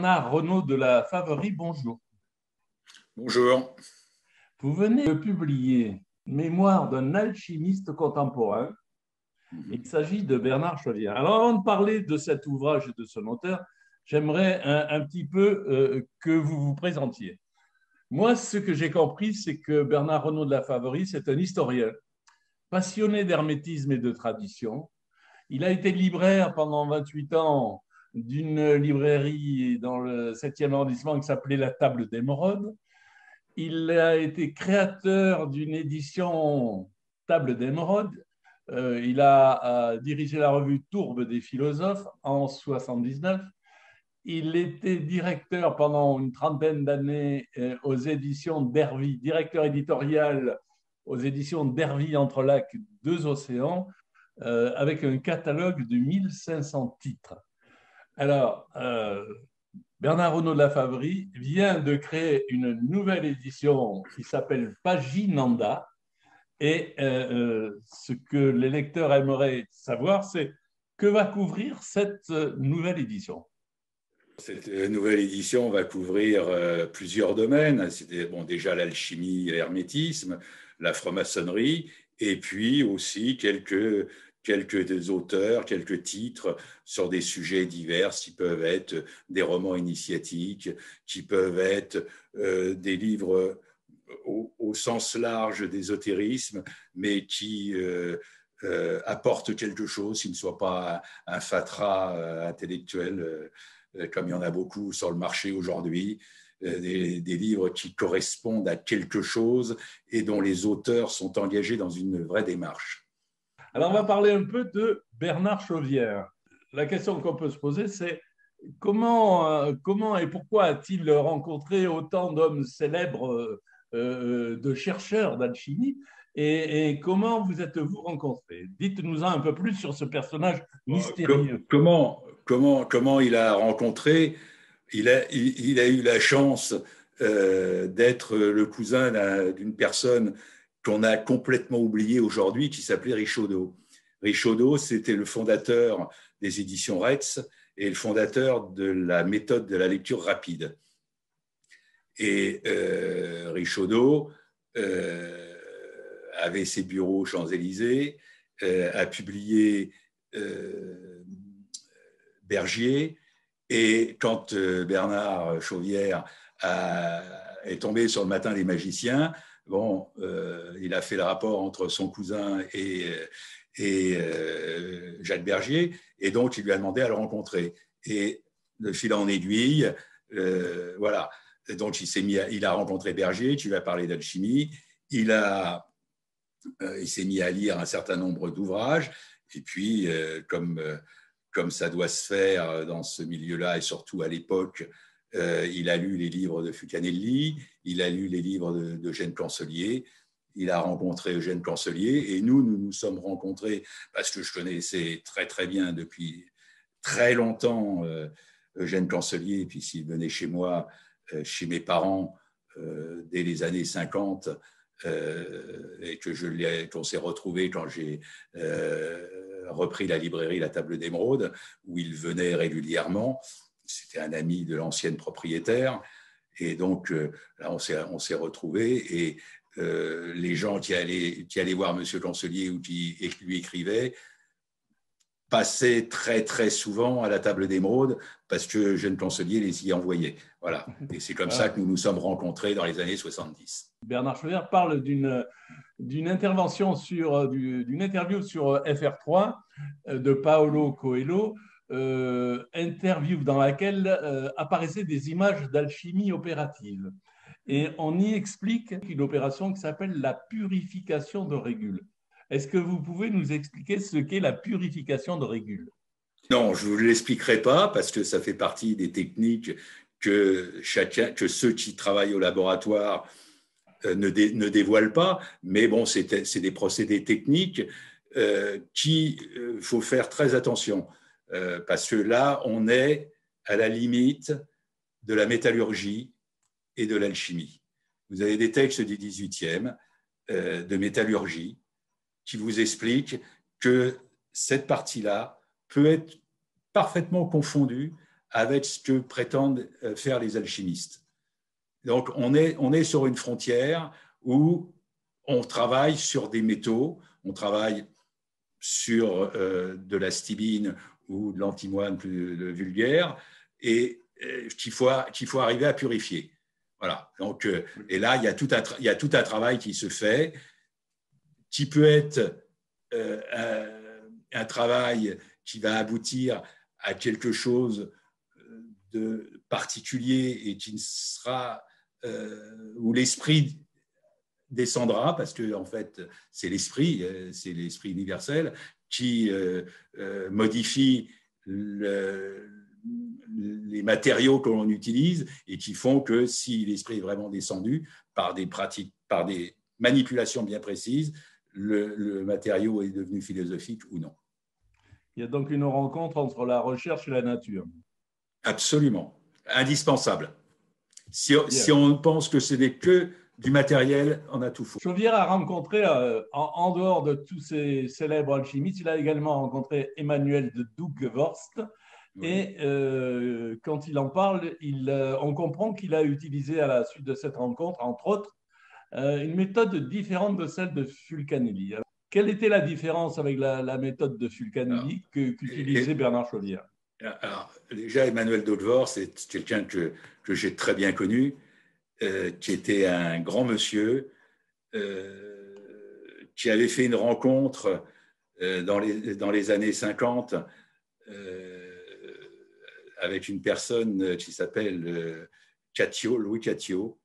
Bernard Renaud de La Faverie, bonjour. Bonjour. Vous venez de publier Mémoire d'un alchimiste contemporain. Il s'agit de Bernard Chauvière. Alors, avant de parler de cet ouvrage et de son auteur, j'aimerais un petit peu que vous vous présentiez. Moi, ce que j'ai compris, c'est que Bernard Renaud de La Faverie, c'est un historien passionné d'hermétisme et de tradition. Il a été libraire pendant 28 ans d'une librairie dans le 7e arrondissement qui s'appelait La Table d'Émeraude. Il a été créateur d'une édition Table d'Émeraude. Il a dirigé la revue Tourbe des philosophes en 79. Il était directeur pendant une trentaine d'années aux éditions d'Hervy, directeur éditorial aux éditions d'Hervy Entrelacs, deux océans, avec un catalogue de 1500 titres. Alors, Bernard Renaud de La Faverie vient de créer une nouvelle édition qui s'appelle Paginanda. Et ce que les lecteurs aimeraient savoir, c'est que va couvrir cette nouvelle édition. Cette nouvelle édition va couvrir plusieurs domaines. C'était déjà l'alchimie et l'hermétisme, la franc-maçonnerie, et puis aussi quelques auteurs, quelques titres sur des sujets divers qui peuvent être des romans initiatiques, qui peuvent être des livres au sens large d'ésotérisme, mais qui apportent quelque chose, qui ne soit pas un fatras intellectuel comme il y en a beaucoup sur le marché aujourd'hui, des livres qui correspondent à quelque chose et dont les auteurs sont engagés dans une vraie démarche. Alors, on va parler un peu de Bernard Chauvière. La question qu'on peut se poser, c'est comment et pourquoi a-t-il rencontré autant d'hommes célèbres, de chercheurs d'alchimie, et comment vous êtes-vous rencontrés? Dites-nous un peu plus sur ce personnage mystérieux. Comment il a rencontré? Il a eu la chance d'être le cousin d'une personne qu'on a complètement oubliée aujourd'hui, qui s'appelait Richaudot. Richaudot, c'était le fondateur des éditions Retz et le fondateur de la méthode de la lecture rapide. Et Richaudot avait ses bureaux aux Champs-Élysées, a publié Bergier, et quand Bernard Chauvière est tombé sur le Matin des magiciens, il a fait le rapport entre son cousin et Jacques Bergier, et donc il lui a demandé à le rencontrer. Et de fil en aiguille, voilà. Donc il a rencontré Bergier, qui lui a parlé d'alchimie, il s'est mis à lire un certain nombre d'ouvrages, et puis comme ça doit se faire dans ce milieu-là, et surtout à l'époque, il a lu les livres de Fucanelli, il a lu les livres d'Eugène Cancelier, il a rencontré Eugène Cancelier, et nous nous sommes rencontrés parce que je connaissais très très bien depuis très longtemps Eugène Cancelier, et puis s'il venait chez moi, chez mes parents, dès les années 50, et qu'on s'est retrouvés quand j'ai repris la librairie La Table d'Émeraude, où il venait régulièrement. C'était un ami de l'ancienne propriétaire. Et donc, là, on s'est retrouvés. Et les gens qui allaient voir M. Cancelier ou qui lui écrivaient passaient très, très souvent à La Table d'Émeraude parce que Eugène Cancelier les y envoyait. Voilà. Et c'est comme ça que nous nous sommes rencontrés dans les années 70. Bernard Chauvière parle d'une intervention d'une interview sur FR3 de Paolo Coelho, interview dans laquelle apparaissaient des images d'alchimie opérative. Et on y explique une opération qui s'appelle la purification de Régule. Est-ce que vous pouvez nous expliquer ce qu'est la purification de Régule? Non, je ne vous l'expliquerai pas parce que ça fait partie des techniques que ceux qui travaillent au laboratoire ne dévoilent pas. Mais bon, c'est des procédés techniques qu'il faut faire très attention parce que là, on est à la limite de la métallurgie et de l'alchimie. Vous avez des textes du 18e de métallurgie qui vous expliquent que cette partie-là peut être parfaitement confondue avec ce que prétendent faire les alchimistes. Donc, on est sur une frontière où on travaille sur des métaux, on travaille sur de la stibine ou de l'antimoine plus vulgaire, et qu'il faut arriver à purifier. Voilà. Donc, et là, il y a tout un travail qui se fait, qui peut être un travail qui va aboutir à quelque chose de particulier et qui ne sera où l'esprit descendra, parce que en fait c'est l'esprit universel qui modifie les matériaux que l'on utilise et qui font que si l'esprit est vraiment descendu par des pratiques, par des manipulations bien précises, le matériau est devenu philosophique ou non. Il y a donc une rencontre entre la recherche et la nature. Absolument, indispensable. Si on pense que ce n'est que du matériel, on a tout faux. Chauvière a rencontré, en dehors de tous ces célèbres alchimistes, il a également rencontré Emmanuel de Dubgevorst. Oui. Et quand il en parle, on comprend qu'il a utilisé à la suite de cette rencontre, entre autres, une méthode différente de celle de Fulcanelli. Alors, quelle était la différence avec la méthode de Fulcanelli qu'utilisait Bernard Chauvière? Alors, déjà, Emmanuel Dubgevorst, c'est quelqu'un que j'ai très bien connu, qui était un grand monsieur, qui avait fait une rencontre dans les années 50 avec une personne qui s'appelle Louis Catio,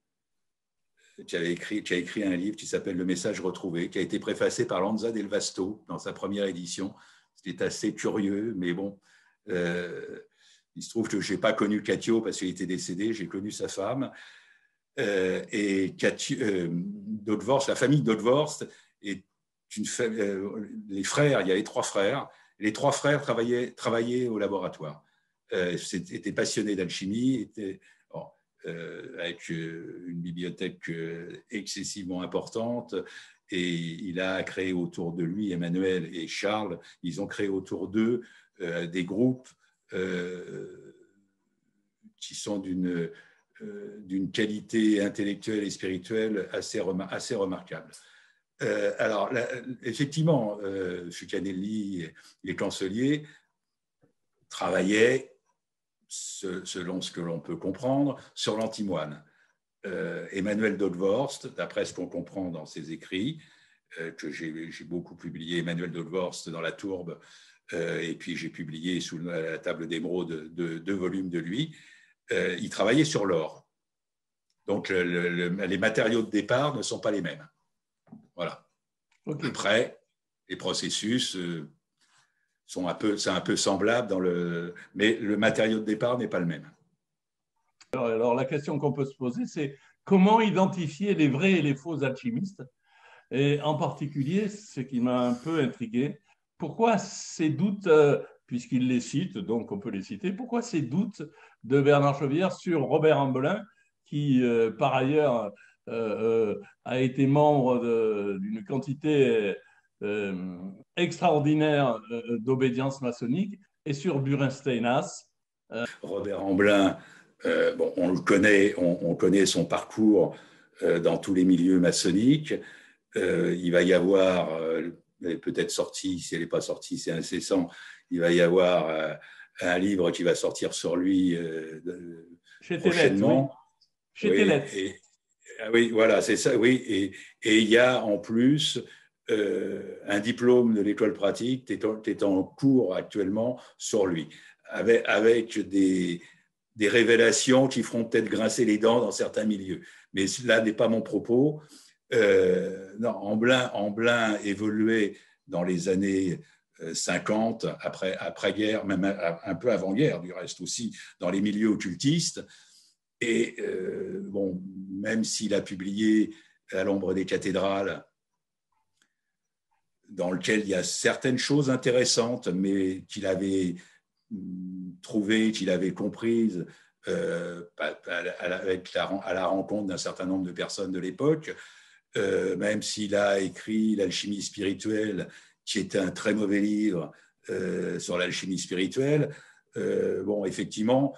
qui a écrit un livre qui s'appelle Le Message retrouvé, qui a été préfacé par Lanza del Vasto dans sa première édition. C'était assez curieux, mais bon, il se trouve que je n'ai pas connu Catio parce qu'il était décédé, j'ai connu sa femme. Et Dubgevorst, la famille Dubgevorst est les frères, il y avait 3 frères. Les 3 frères travaillaient au laboratoire. Étaient passionnés d'alchimie, avec une bibliothèque excessivement importante. Et il a créé autour de lui, Emmanuel et Charles, ils ont créé autour d'eux des groupes qui sont d'une qualité intellectuelle et spirituelle assez remarquable. Alors, effectivement, Fulcanelli, les Canceliers travaillaient, selon ce que l'on peut comprendre, sur l'antimoine. Emmanuel Dubgevorst, d'après ce qu'on comprend dans ses écrits, que j'ai beaucoup publié, Emmanuel Dubgevorst dans la Tourbe, et puis j'ai publié sous la table d'émeraude 2 volumes de lui, il travaillait sur l'or. Donc, les matériaux de départ ne sont pas les mêmes. Voilà. Okay. Après, les processus sont un peu semblables, mais le matériau de départ n'est pas le même. Alors, la question qu'on peut se poser, c'est comment identifier les vrais et les faux alchimistes? Et en particulier, ce qui m'a un peu intrigué, pourquoi ces doutes, puisqu'il les cite, donc on peut les citer, pourquoi ces doutes de Bernard Chauvière sur Robert Ambelin, qui, par ailleurs, a été membre d'une quantité extraordinaire d'obédience maçonnique, et sur Buren-Steinhaus. Robert Ambelin, bon, on connaît son parcours dans tous les milieux maçonniques. Il va y avoir, elle est peut-être sortie, si elle n'est pas sortie, c'est incessant, il va y avoir un livre qui va sortir sur lui prochainement. Chez Tellet. Oui, voilà, c'est ça, oui. Et il y a en plus un diplôme de l'école pratique qui est en cours actuellement sur lui, avec des révélations qui feront peut-être grincer les dents dans certains milieux. Mais là n'est pas mon propos. Non, Ambelin évoluait dans les années 50, après-guerre, même un peu avant-guerre, du reste aussi, dans les milieux occultistes. Et bon, même s'il a publié À l'ombre des cathédrales, dans lequel il y a certaines choses intéressantes, mais qu'il avait trouvées, qu'il avait comprises à la rencontre d'un certain nombre de personnes de l'époque, même s'il a écrit L'alchimie spirituelle, qui est un très mauvais livre sur l'alchimie spirituelle, bon, effectivement,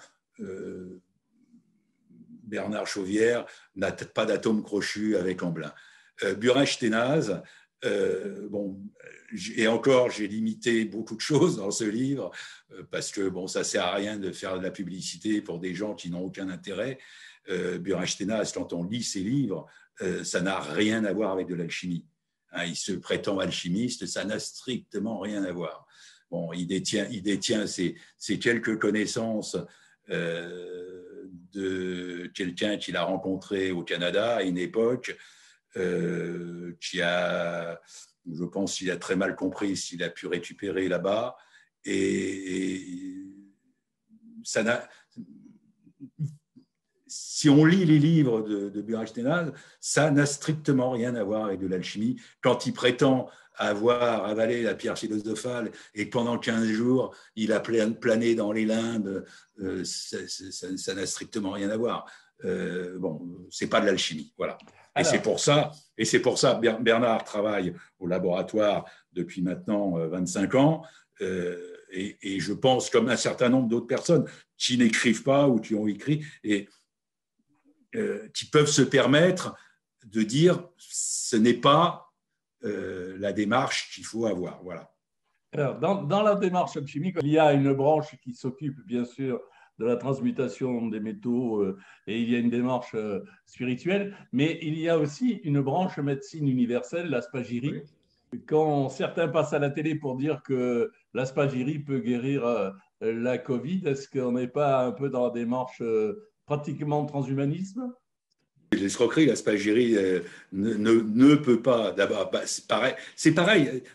Bernard Chauvière n'a pas d'atome crochu avec Amblin. Burin-Sténaz, bon, et encore, j'ai limité beaucoup de choses dans ce livre parce que bon, ça ne sert à rien de faire de la publicité pour des gens qui n'ont aucun intérêt. Burin-Sténaz, quand on lit ses livres, ça n'a rien à voir avec de l'alchimie. Hein, il se prétend alchimiste, ça n'a strictement rien à voir. Bon, il détient ses quelques connaissances de quelqu'un qu'il a rencontré au Canada à une époque, qui a, je pense qu'il a très mal compris s'il a pu récupérer là-bas, et ça n'a... Si on lit les livres de Burin-Sténaz, ça n'a strictement rien à voir avec de l'alchimie. Quand il prétend avoir avalé la pierre philosophale et que pendant 15 jours, il a plané dans les limbes, ça n'a strictement rien à voir. Bon, c'est pas de l'alchimie, voilà. Et c'est pour ça, Bernard travaille au laboratoire depuis maintenant 25 ans, et je pense, comme un certain nombre d'autres personnes qui n'écrivent pas ou qui ont écrit, et qui peuvent se permettre de dire ce n'est pas la démarche qu'il faut avoir. Voilà. Alors, dans la démarche alchimique, il y a une branche qui s'occupe bien sûr de la transmutation des métaux et il y a une démarche spirituelle, mais il y a aussi une branche médecine universelle, la spagyrie. Oui. Quand certains passent à la télé pour dire que la spagyrie peut guérir la Covid, est-ce qu'on n'est pas un peu dans la démarche pratiquement de transhumanisme? L'escroquerie, la spagyrie ne peut pas. D'abord, bah, c'est pareil.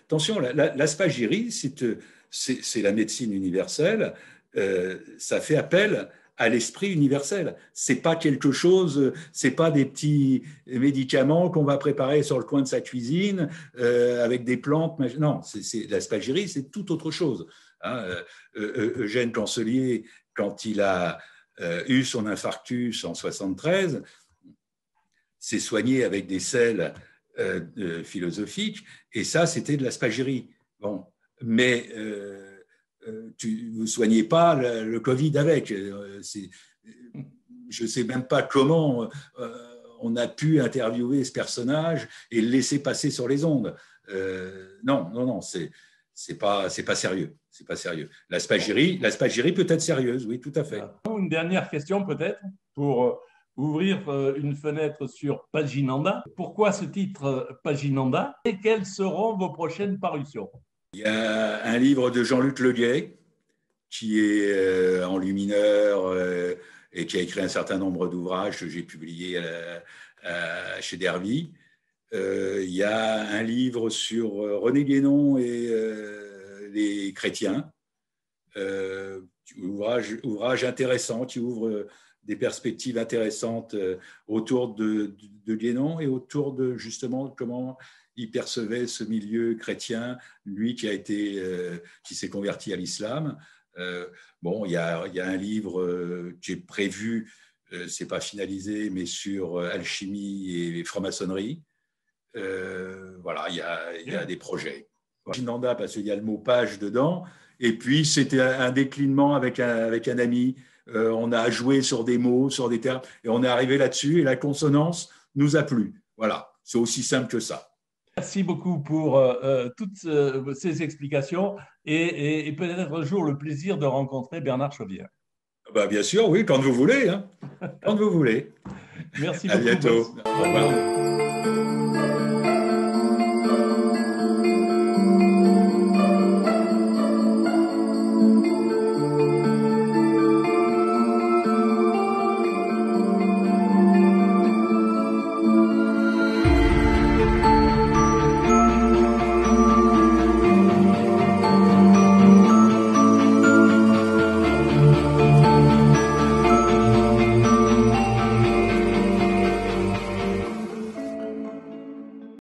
Attention, la spagyrie, c'est la médecine universelle. Ça fait appel à l'esprit universel. C'est pas quelque chose, c'est pas des petits médicaments qu'on va préparer sur le coin de sa cuisine avec des plantes. Non, la spagyrie, c'est tout autre chose. Hein, Eugène Cancelier, quand il a eu son infarctus en 73, s'est soigné avec des sels philosophiques, et ça, c'était de la spagyrie. Bon, mais vous ne soignez pas le Covid avec. Je ne sais même pas comment on a pu interviewer ce personnage et le laisser passer sur les ondes. Non, c'est pas sérieux. C'est pas sérieux. La spagyrie peut être sérieuse, oui, tout à fait. Une dernière question peut-être pour ouvrir une fenêtre sur Paginanda. Pourquoi ce titre Paginanda et quelles seront vos prochaines parutions? Il y a un livre de Jean-Luc Leguet qui est enlumineur et qui a écrit un certain nombre d'ouvrages que j'ai publiés chez Derby. Il y a un livre sur René Guénon et les chrétiens. Ouvrage intéressant qui ouvre des perspectives intéressantes autour de Guénon et autour de justement comment il percevait ce milieu chrétien, lui qui s'est converti à l'islam. Bon, il y a un livre qui est prévu, c'est pas finalisé, mais sur alchimie et franc-maçonnerie. Voilà, il y a des projets. Paginanda, parce qu'il y a le mot page dedans. Et puis, c'était un déclinement avec un ami. On a joué sur des mots, sur des termes, et on est arrivé là-dessus, et la consonance nous a plu. Voilà, c'est aussi simple que ça. Merci beaucoup pour toutes ces explications et peut-être un jour le plaisir de rencontrer Bernard Chauvière. Bah, bien sûr, oui, quand vous voulez. Hein. Quand vous voulez. Merci beaucoup. À bientôt. Au revoir.